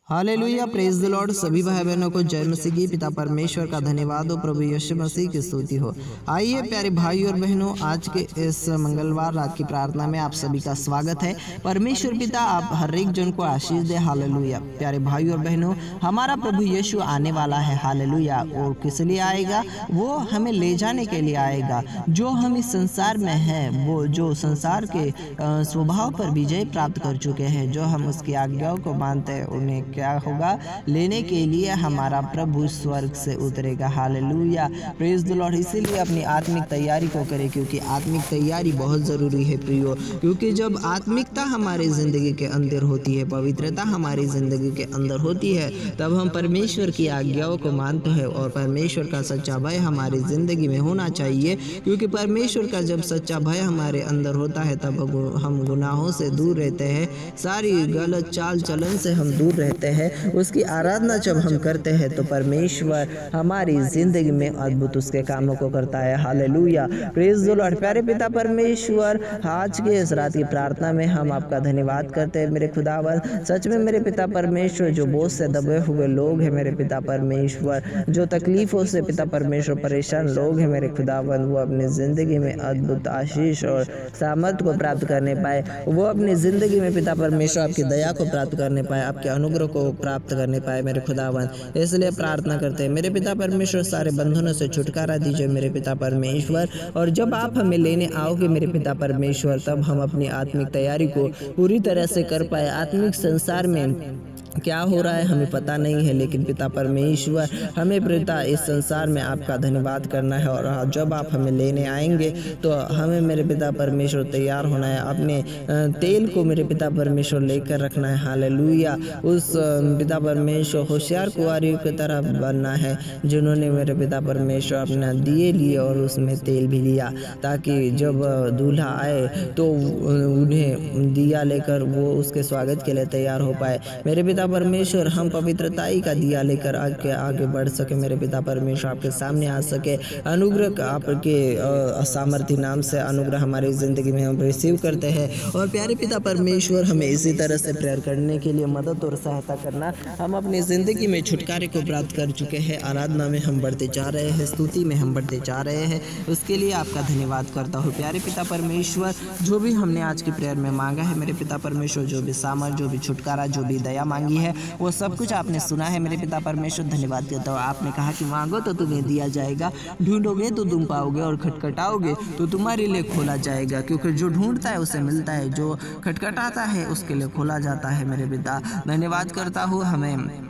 Hallelujah, praise the Lord. सभी भाई बहनों को जय मसीह की। पिता परमेश्वर का धन्यवाद हो, प्रभु यीशु मसीह की स्तुति हो। आइए प्यारे भाई और बहनों, आज के इस मंगलवार रात की प्रार्थना में आप सभी का स्वागत है। परमेश्वर पिता आप हर एक जन को आशीष दे। हालेलुया। प्यारे भाई और बहनों, हमारा प्रभु यीशु आने वाला है। हालेलुया। और किस लिए आएगा? वो हमें ले जाने के लिए आएगा। जो हम इस संसार में हैं, वो जो संसार के स्वभाव पर विजय प्राप्त कर चुके हैं, जो हम उसकी आज्ञाओं को मानते हैं, उन्हें क्या होगा? लेने के लिए हमारा प्रभु स्वर्ग से उतरेगा। Hallelujah, praise the Lord. इसीलिए अपनी आत्मिक तैयारी को करें, क्योंकि आत्मिक तैयारी बहुत ज़रूरी है प्रियो। क्योंकि जब आत्मिकता हमारे ज़िंदगी के अंदर होती है, पवित्रता हमारी ज़िंदगी के अंदर होती है, तब हम परमेश्वर की आज्ञाओं को मानते हैं और परमेश्वर का सच्चा भय हमारी ज़िंदगी में होना चाहिए। क्योंकि परमेश्वर का जब सच्चा भय हमारे अंदर होता है, तब हम गुनाहों से दूर रहते हैं, सारी गलत चाल चलन से हम दूर रहते हैं। उसकी आराधना जब हम करते हैं तो परमेश्वर हमारी जिंदगी में अद्भुत उसके कामों को करता है। Hallelujah, praise the Lord. प्यारे पिता परमेश्वर, आज के इस रात की प्रार्थना में हम आपका धन्यवाद करते हैं मेरे खुदावन। सच में मेरे पिता परमेश्वर, जो बोझ से दबे हुए लोग हैं मेरे पिता परमेश्वर, जो तकलीफों से पिता परमेश्वर परेशान लोग हैं मेरे खुदावन, वो अपनी ज़िंदगी में अद्भुत आशीष और सामर्थ को प्राप्त करने पाए। वो अपनी ज़िंदगी में पिता परमेश्वर आपकी दया को प्राप्त करने पाए, आपके अनुग्रह को प्राप्त करने पाए मेरे खुदावन। इसलिए प्रार्थना करते हैं मेरे पिता परमेश्वर, सारे बंधनों से छुटकारा दीजिए मेरे पिता परमेश्वर। और जब आप हमें लेने आओगे मेरे पिता परमेश्वर, तब हम अपनी आत्मिक तैयारी को पूरी तरह से कर पाए। आत्मिक संसार में क्या हो रहा है हमें पता नहीं है, लेकिन पिता परमेश्वर हमें पिता इस संसार में आपका धन्यवाद करना है। और जब आप हमें लेने आएंगे तो हमें मेरे पिता परमेश्वर तैयार होना है। अपने तेल को मेरे पिता परमेश्वर लेकर रखना है। हालेलुया। उस पिता परमेश्वर होशियार कुंवारियों की तरह बनना है, जिन्होंने मेरे पिता परमेश्वर अपना दिए लिए और उसमें तेल भी लिया, ताकि जब दूल्हा आए तो उन्हें दिया लेकर वो उसके स्वागत के लिए तैयार हो पाए। मेरे पिता परमेश्वर, हम पवित्रताई का दिया लेकर आगे बढ़ सके मेरे पिता परमेश्वर, आपके सामने आ सके। अनुग्रह आपके सामर्थ्य नाम से अनुग्रह हमारी ज़िंदगी में हम रिसीव करते हैं। और प्यारे पिता परमेश्वर, हमें इसी तरह से प्रेयर करने के लिए मदद और सहायता करना। हम अपनी ज़िंदगी में छुटकारे को प्राप्त कर चुके हैं, आराधना में हम बढ़ते जा रहे हैं, स्तुति में हम बढ़ते जा रहे हैं। उसके लिए आपका धन्यवाद करता हूँ प्यारे पिता परमेश्वर। जो भी हमने आज की प्रेयर में मांगा है मेरे पिता परमेश्वर, जो भी सामर्थ, जो भी छुटकारा, जो भी दया मांगी है, वो सब कुछ आपने सुना है मेरे पिता परमेश्वर। धन्यवाद करता हूँ। आपने कहा कि मांगो तो तुम्हें दिया जाएगा, ढूंढोगे तो तुम पाओगे, और खटखटाओगे तो तुम्हारे लिए खोला जाएगा। क्योंकि जो ढूंढता है उसे मिलता है, जो खटखटाता है उसके लिए खोला जाता है मेरे पिता। धन्यवाद करता हूँ हमें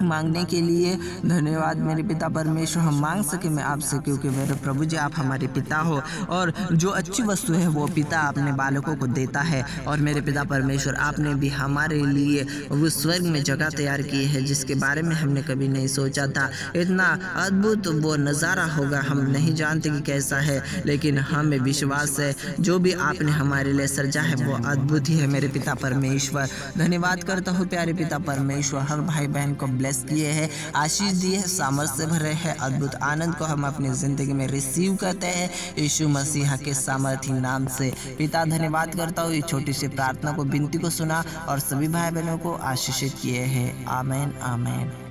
मांगने के लिए। धन्यवाद मेरे पिता परमेश्वर, हम मांग सके मैं आपसे, क्योंकि मेरे प्रभु जी आप हमारे पिता हो, और जो अच्छी वस्तु है वो पिता अपने बालकों को देता है। और मेरे पिता परमेश्वर, आपने भी हमारे लिए वो स्वर्ग में जगह तैयार की है, जिसके बारे में हमने कभी नहीं सोचा था। इतना अद्भुत वो नज़ारा होगा, हम नहीं जानते कि कैसा है, लेकिन हमें विश्वास है जो भी आपने हमारे लिए सृजा है वो अद्भुत ही है मेरे पिता परमेश्वर। धन्यवाद करता हूँ प्यारे पिता परमेश्वर। हर भाई बहन को ब्लेस किए हैं, आशीष दिए हैं, सामर्थ से भरे हैं। अद्भुत आनंद को हम अपनी ज़िंदगी में रिसीव करते हैं यीशु मसीह के सामर्थी नाम से। पिता धन्यवाद करता हूँ, ये छोटी सी प्रार्थना को, विनती को सुना और सभी भाई बहनों को आशीषित किए हैं। आमीन आमीन।